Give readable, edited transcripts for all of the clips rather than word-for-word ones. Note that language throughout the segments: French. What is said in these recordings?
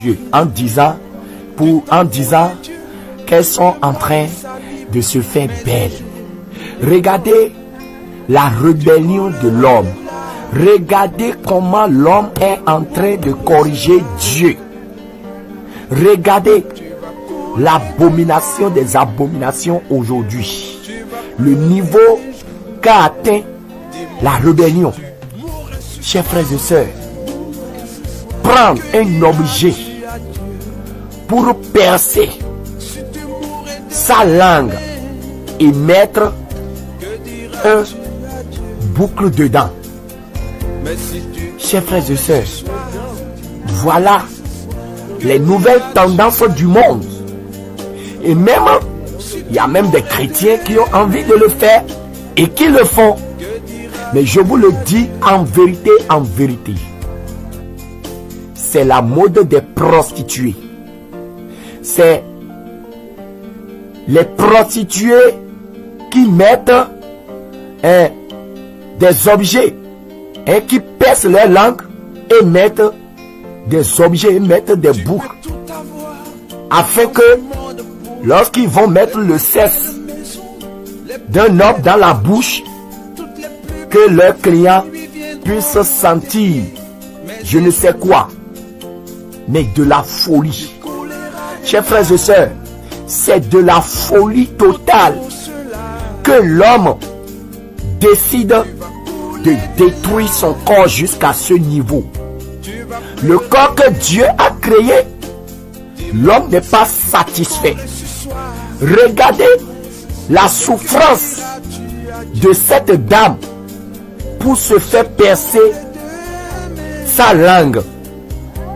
Dieu en disant qu'elles sont en train de se faire belles. Regardez la rébellion de l'homme. Regardez comment l'homme est en train de corriger Dieu. Regardez l'abomination des abominations aujourd'hui. Le niveau qu'a atteint la rébellion. Chers frères et sœurs, prendre un objet pour percer sa langue et mettre un boucle dedans. Chers frères et sœurs, voilà les nouvelles tendances du monde. Et même, il y a même des chrétiens qui ont envie de le faire et qui le font. Mais je vous le dis en vérité, c'est la mode des prostituées. C'est les prostituées qui mettent des objets et qui percent leur langue et mettent des objets et mettent des boucles afin que lorsqu'ils vont mettre le sexe d'un homme dans la bouche, que leurs clients puissent sentir je ne sais quoi, mais de la folie. Chers frères et sœurs, c'est de la folie totale que l'homme décide de détruire son corps jusqu'à ce niveau. Le corps que Dieu a créé, l'homme n'est pas satisfait. Regardez la souffrance de cette dame pour se faire percer sa langue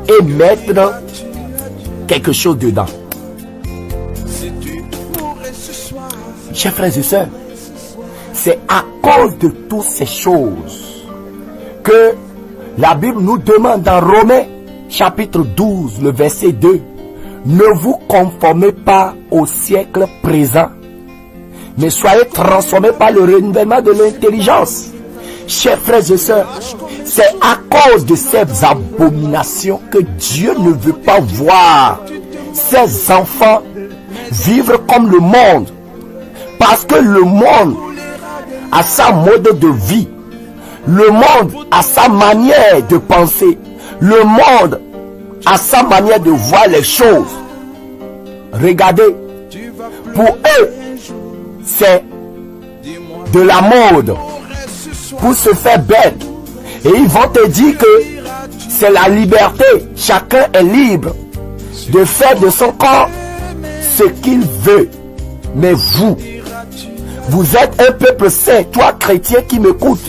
et mettre quelque chose dedans. Chers frères et sœurs, c'est à cause de toutes ces choses que la Bible nous demande dans Romains chapitre 12, le verset 2, ne vous conformez pas au siècle présent, mais soyez transformés par le renouvellement de l'intelligence. Chers frères et sœurs, c'est à cause de ces abominations que Dieu ne veut pas voir ses enfants vivre comme le monde. Parce que le monde a sa mode de vie. Le monde a sa manière de penser. Le monde a sa manière de voir les choses. Regardez, pour eux, c'est de la mode pour se faire belle. Et ils vont te dire que c'est la liberté. Chacun est libre de faire de son corps ce qu'il veut. Mais vous êtes un peuple saint. Toi chrétien qui m'écoute,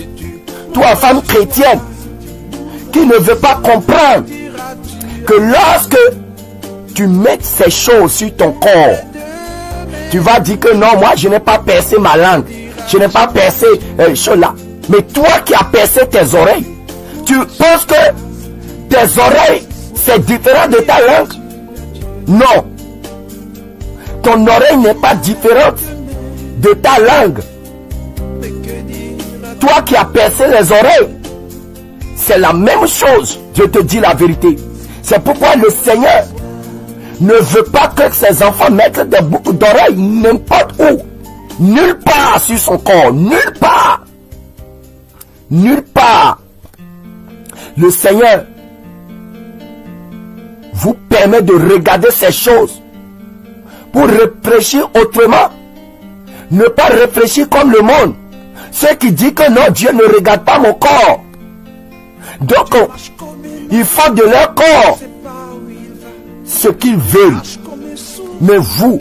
toi femme chrétienne qui ne veut pas comprendre que lorsque tu mets ces choses sur ton corps, tu vas dire que non, moi je n'ai pas percé ma langue, je n'ai pas percé choses là. Mais toi qui as percé tes oreilles, tu penses que tes oreilles c'est différent de ta langue? Non. Ton oreille n'est pas différente de ta langue. Toi qui as percé les oreilles, c'est la même chose. Je te dis la vérité. C'est pourquoi le Seigneur ne veut pas que ses enfants mettent des boucles d'oreilles n'importe où. Nulle part sur son corps. Nulle part. Nulle part. Le Seigneur vous permet de regarder ces choses pour réfléchir autrement. Ne pas réfléchir comme le monde. Ceux qui disent que non, Dieu ne regarde pas mon corps. Donc, ils font de leur corps ce qu'ils veulent. Mais vous,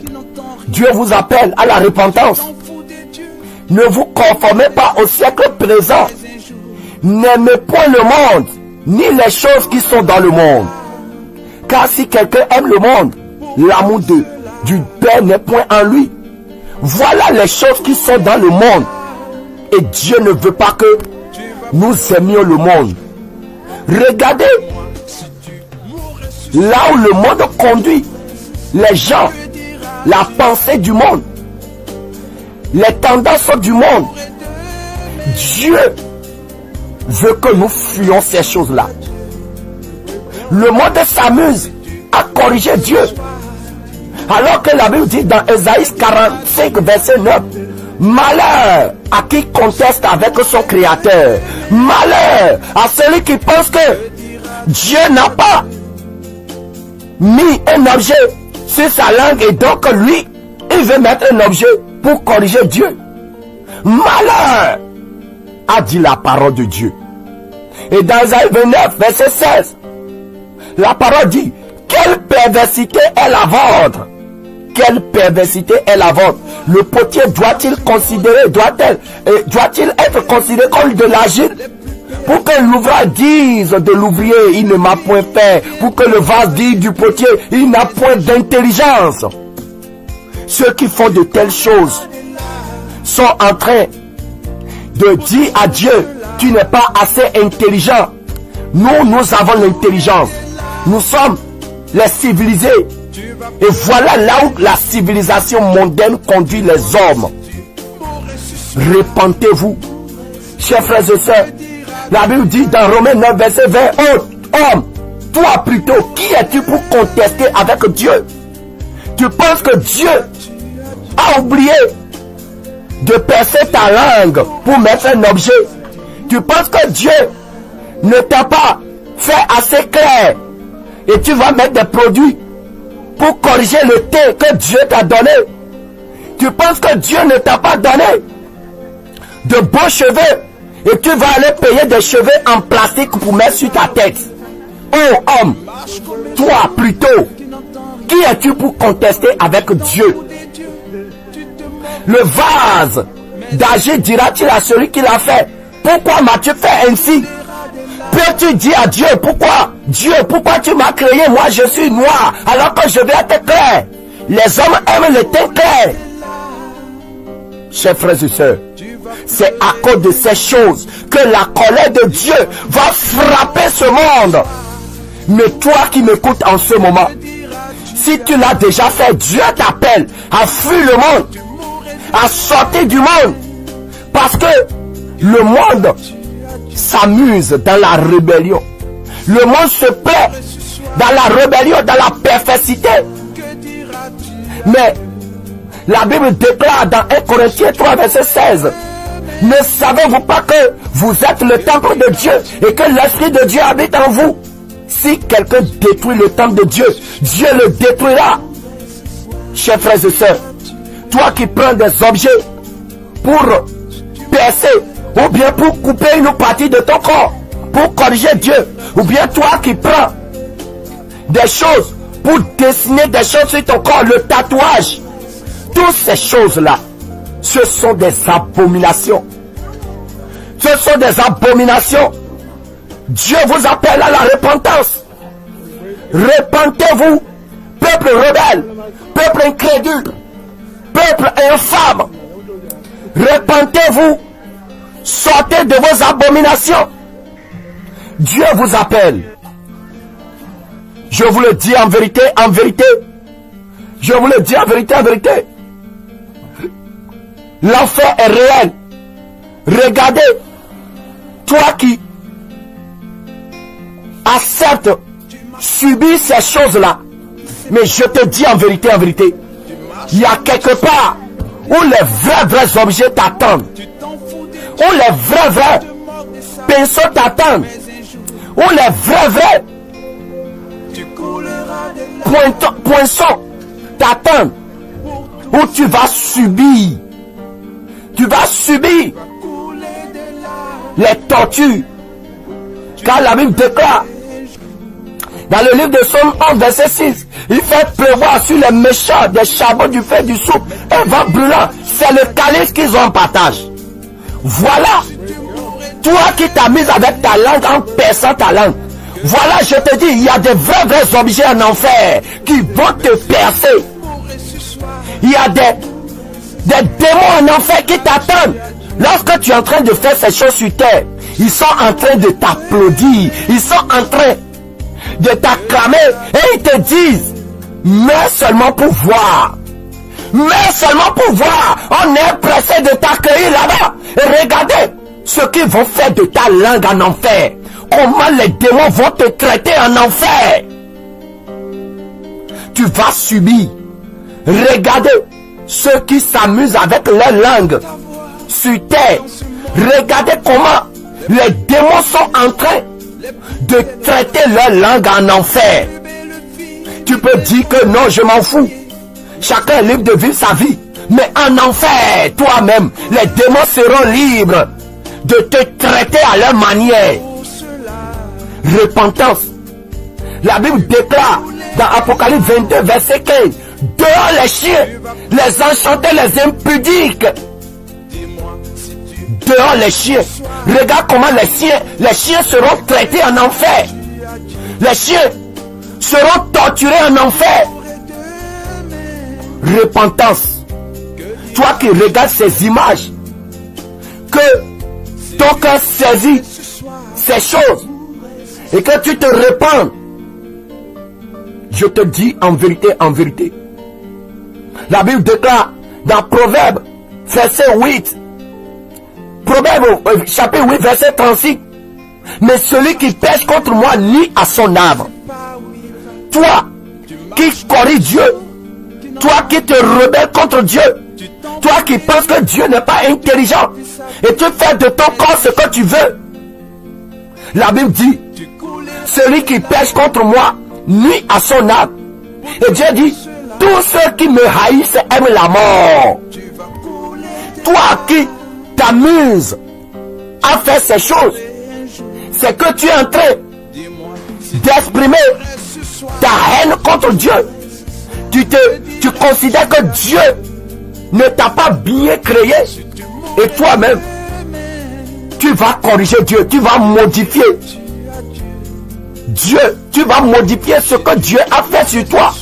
Dieu vous appelle à la repentance. Ne vous conformez pas au siècle présent. N'aimez point le monde, ni les choses qui sont dans le monde. Car si quelqu'un aime le monde, l'amour du Père n'est point en lui. Voilà les choses qui sont dans le monde. Et Dieu ne veut pas que nous aimions le monde. Regardez là où le monde conduit les gens, la pensée du monde, les tendances du monde. Dieu veut que nous fuyions ces choses-là. Le monde s'amuse corriger Dieu. Alors que la Bible dit dans Ésaïe 45 verset 9, malheur à qui conteste avec son créateur. Malheur à celui qui pense que Dieu n'a pas mis un objet sur sa langue et donc lui, il veut mettre un objet pour corriger Dieu. Malheur, a dit la parole de Dieu. Et dans Ésaïe 29 verset 16, la parole dit, quelle perversité est la vôtre? Quelle perversité est la vôtre? Le potier doit-il être considéré comme de l'argile? Pour que l'ouvrage dise de l'ouvrier, il ne m'a point fait. Pour que le vase dise du potier, il n'a point d'intelligence. Ceux qui font de telles choses sont en train de dire à Dieu, tu n'es pas assez intelligent. Nous avons l'intelligence. Nous sommes les civilisés. Et voilà là où la civilisation mondaine conduit les hommes. Repentez-vous, chers frères et sœurs. La Bible dit dans Romains 9 verset 20, homme, toi plutôt, qui es-tu pour contester avec Dieu? Tu penses que Dieu a oublié de percer ta langue pour mettre un objet? Tu penses que Dieu ne t'a pas fait assez clair et tu vas mettre des produits pour corriger le thé que Dieu t'a donné? Tu penses que Dieu ne t'a pas donné de beaux cheveux et tu vas aller payer des cheveux en plastique pour mettre sur ta tête? Oh homme, toi plutôt, qui es-tu pour contester avec Dieu? Le vase d'argile dira-t-il à celui qui l'a fait, pourquoi m'as-tu fait ainsi? Peux-tu dire à Dieu, pourquoi tu m'as créé? Moi je suis noir alors que je vais être clair. Les hommes aiment le teint clair. Chers frères et sœurs, c'est à cause de ces choses que la colère de Dieu va frapper ce monde. Mais toi qui m'écoutes en ce moment, si tu l'as déjà fait, Dieu t'appelle à fuir le monde, à sortir du monde, parce que le monde s'amuse dans la rébellion. Le monde se plaît dans la rébellion, dans la perversité. Mais la Bible déclare dans 1 Corinthiens 3 verset 16, ne savez-vous pas que vous êtes le temple de Dieu et que l'Esprit de Dieu habite en vous? Si quelqu'un détruit le temple de Dieu, Dieu le détruira. Chers frères et sœurs, toi qui prends des objets pour percer ou bien pour couper une partie de ton corps, pour corriger Dieu, ou bien toi qui prends des choses pour dessiner des choses sur ton corps, le tatouage, toutes ces choses-là, ce sont des abominations. Ce sont des abominations. Dieu vous appelle à la repentance. Repentez-vous, peuple rebelle, peuple incrédule, peuple infâme. Repentez-vous, sortez de vos abominations. Dieu vous appelle. Je vous le dis en vérité, en vérité. Je vous le dis en vérité, en vérité. L'enfer est réel. Regardez, toi qui acceptes subir ces choses-là, mais je te dis en vérité, il y a quelque part où les vrais objets t'attendent, où les vrais pinceaux t'attendent, où les vrais poinçons t'attendent, où tu vas subir les tortures. Car la Bible déclare dans le livre de Somme 11 verset 6, il fait pleuvoir sur les méchants des charbons du feu du soupe, un vent brûlant. C'est le calice qu'ils ont en partage. Voilà, toi qui t'as mis avec ta langue en perçant ta langue. Voilà, je te dis, il y a des vrais objets en enfer qui vont te percer. Il y a des démons en enfer qui t'attendent. Lorsque tu es en train de faire ces choses sur terre, ils sont en train de t'applaudir. Ils sont en train de t'acclamer. Et ils te disent, mais seulement pour voir. Mais seulement pour voir. On est pressé de t'accueillir là-bas. Et regardez ce qu'ils vont faire de ta langue en enfer. Comment les démons vont te traiter en enfer. tu vas subir. Regardez ceux qui s'amusent avec leur langue sur terre. Regardez comment les démons sont en train de traiter leur langue en enfer. Tu peux dire que non, je m'en fous. Chacun est libre de vivre sa vie. Mais en enfer, toi-même, les démons seront libres de te traiter à leur manière. Repentance. La Bible déclare dans Apocalypse 22, verset 15, dehors les chiens, les enchantés, les impudiques. Dehors les chiens. Regarde comment les chiens seront traités en enfer. Les chiens seront torturés en enfer. Repentance. Toi qui regardes ces images, que ton cœur saisit ces choses et que tu te repens, je te dis en vérité, la Bible déclare dans Proverbe, verset 8, Proverbe chapitre 8, verset 36, mais celui qui pêche contre moi nuit à son âme. Toi qui corrige Dieu, toi qui te rebelles contre Dieu, toi qui penses que Dieu n'est pas intelligent et tu fais de ton corps ce que tu veux, la Bible dit, celui qui pêche contre moi nuit à son âme. Et Dieu dit, tous ceux qui me haïssent aiment la mort. Toi qui t'amuses à faire ces choses, c'est que tu es en train d'exprimer ta haine contre Dieu. Tu considères que Dieu ne t'a pas bien créé. Et toi-même, tu vas corriger Dieu, tu vas modifier Dieu, tu vas modifier ce que Dieu a fait sur toi.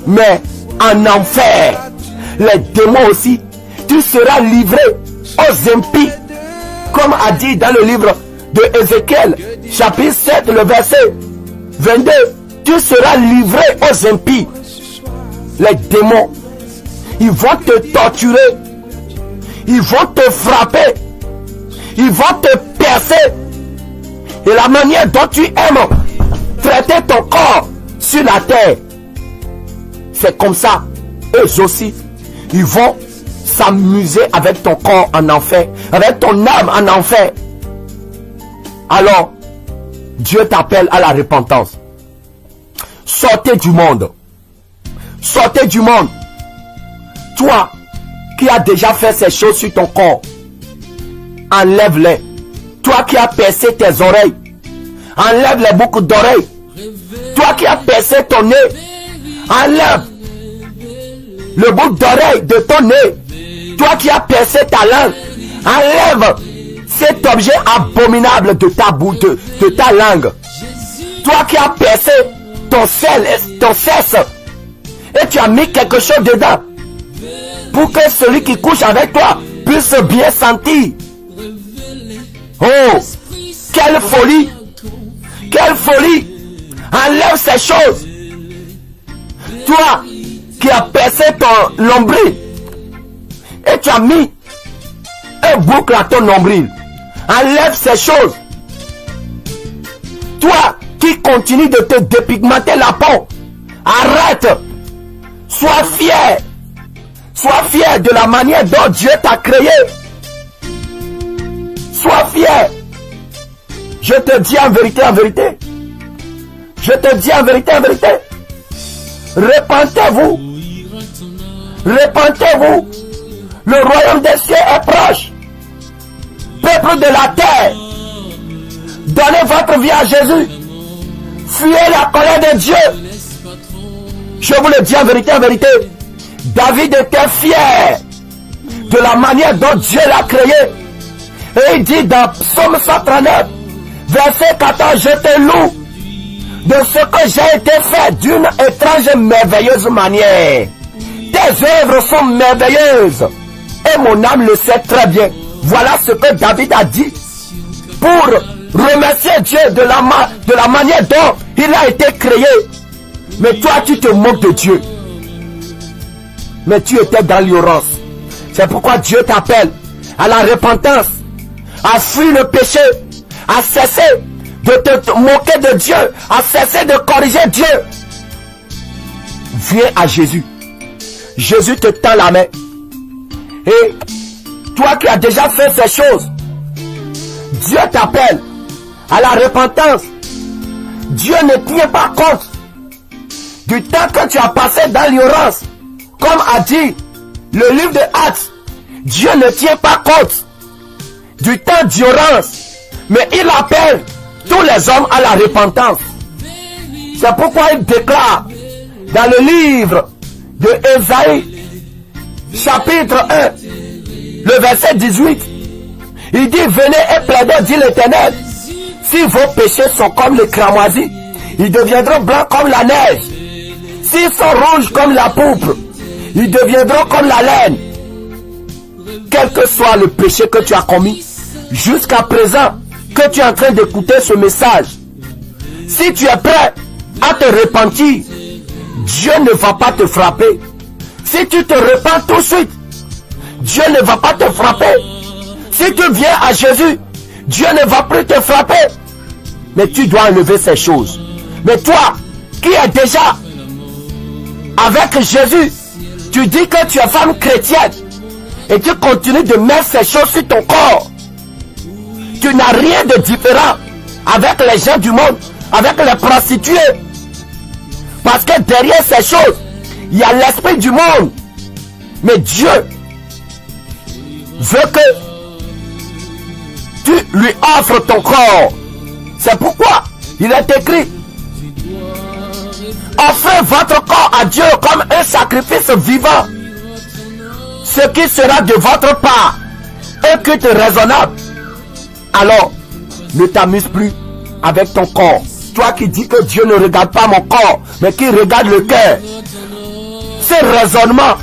Mais en enfer, les démons aussi, tu seras livré aux impies. Comme a dit dans le livre de Ézéchiel, chapitre 7, le verset 22, tu seras livré aux impies. Les démons, ils vont te torturer, ils vont te frapper, ils vont te percer. Et la manière dont tu aimes traiter ton corps sur la terre, c'est comme ça. Eux aussi, ils vont s'amuser avec ton corps en enfer, avec ton âme en enfer. Alors, Dieu t'appelle à la repentance. Sortez du monde. Sortez du monde. Toi qui as déjà fait ces choses sur ton corps, enlève-les. Toi qui as percé tes oreilles, enlève les boucles d'oreilles. Toi qui as percé ton nez, enlève le boucle d'oreille de ton nez. Toi qui as percé ta langue, enlève cet objet abominable de ta bouche, de ta langue. Toi qui as percé ton sexe, et tu as mis quelque chose dedans, pour que celui qui couche avec toi puisse bien sentir. Oh, quelle folie! Quelle folie! Enlève ces choses. Toi qui as percé ton nombril et tu as mis un boucle à ton nombril, enlève ces choses. Toi qui continue de te dépigmenter la peau, arrête. Sois fier. Sois fier de la manière dont Dieu t'a créé. Sois fier. Je te dis en vérité, en vérité. Je te dis en vérité, en vérité. Repentez-vous. Repentez-vous. Le royaume des cieux est proche. Peuple de la terre, donnez votre vie à Jésus. Fuyez la colère de Dieu. Je vous le dis en vérité, en vérité. David était fier de la manière dont Dieu l'a créé. Et il dit dans Psaume 139, verset 14, je te loue de ce que j'ai été fait d'une étrange merveilleuse manière. Tes œuvres sont merveilleuses et mon âme le sait très bien. Voilà ce que David a dit pour remercier Dieu de la manière dont il a été créé. Mais toi, tu te moques de Dieu. Mais tu étais dans l'ignorance. C'est pourquoi Dieu t'appelle à la repentance, à fuir le péché, à cesser de te moquer de Dieu, à cesser de corriger Dieu. viens à Jésus. Jésus te tend la main. Et toi qui as déjà fait ces choses, Dieu t'appelle à la repentance. Dieu ne tient pas compte du temps que tu as passé dans l'ignorance. Comme a dit le livre de Actes, Dieu ne tient pas compte du temps d'ignorance, mais il appelle tous les hommes à la repentance. C'est pourquoi il déclare dans le livre de Ésaïe, chapitre 1, le verset 18, il dit: venez et plaidez, dit l'Éternel, si vos péchés sont comme le cramoisi, ils deviendront blancs comme la neige. S'ils sont rouges comme la pourpre, ils deviendront comme la laine. Quel que soit le péché que tu as commis, jusqu'à présent que tu es en train d'écouter ce message, si tu es prêt à te repentir, Dieu ne va pas te frapper. Si tu te repens tout de suite, Dieu ne va pas te frapper. Si tu viens à Jésus, Dieu ne va plus te frapper. Mais tu dois enlever ces choses. Mais toi, qui es déjà avec Jésus, tu dis que tu es femme chrétienne et tu continues de mettre ces choses sur ton corps. Tu n'as rien de différent avec les gens du monde, avec les prostituées. Parce que derrière ces choses, il y a l'esprit du monde. Mais Dieu veut que tu lui offres ton corps. C'est pourquoi il est écrit: offrez votre corps à Dieu comme un sacrifice vivant, ce qui sera de votre part un culte raisonnable. Alors, ne t'amuse plus avec ton corps. Toi qui dis que Dieu ne regarde pas mon corps, mais qui regarde le cœur. Ces raisonnements,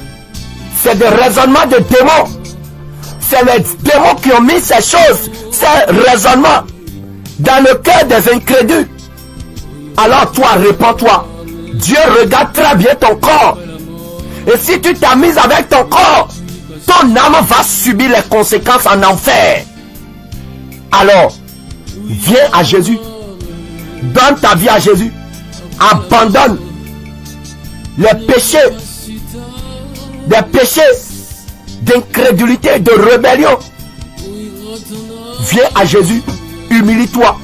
c'est des raisonnements de démons. C'est les démons qui ont mis ces choses, ces raisonnements dans le cœur des incrédules. Alors toi, répands-toi. Dieu regarde très bien ton corps. Et si tu t'amuses avec ton corps, ton âme va subir les conséquences en enfer. Alors, viens à Jésus. Donne ta vie à Jésus. Abandonne les péchés, des péchés d'incrédulité, de rébellion. Viens à Jésus. Humilie-toi.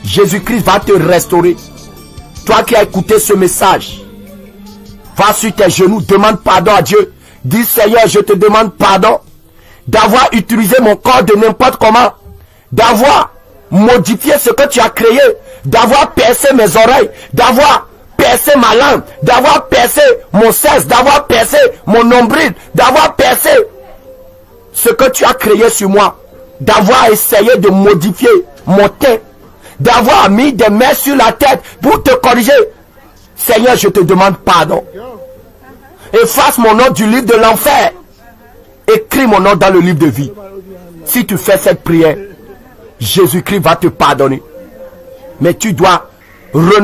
Jésus-Christ va te restaurer. Toi qui as écouté ce message, va sur tes genoux, demande pardon à Dieu. Dis: Seigneur, je te demande pardon d'avoir utilisé mon corps de n'importe comment, d'avoir modifié ce que tu as créé, d'avoir percé mes oreilles, d'avoir percé ma langue, d'avoir percé mon sexe, d'avoir percé mon nombril, d'avoir percé ce que tu as créé sur moi, d'avoir essayé de modifier mon teint, d'avoir mis des mains sur la tête pour te corriger. Seigneur, je te demande pardon. Efface mon nom du livre de l'enfer. Écris mon nom dans le livre de vie. Si tu fais cette prière, Jésus-Christ va te pardonner. Mais tu dois renoncer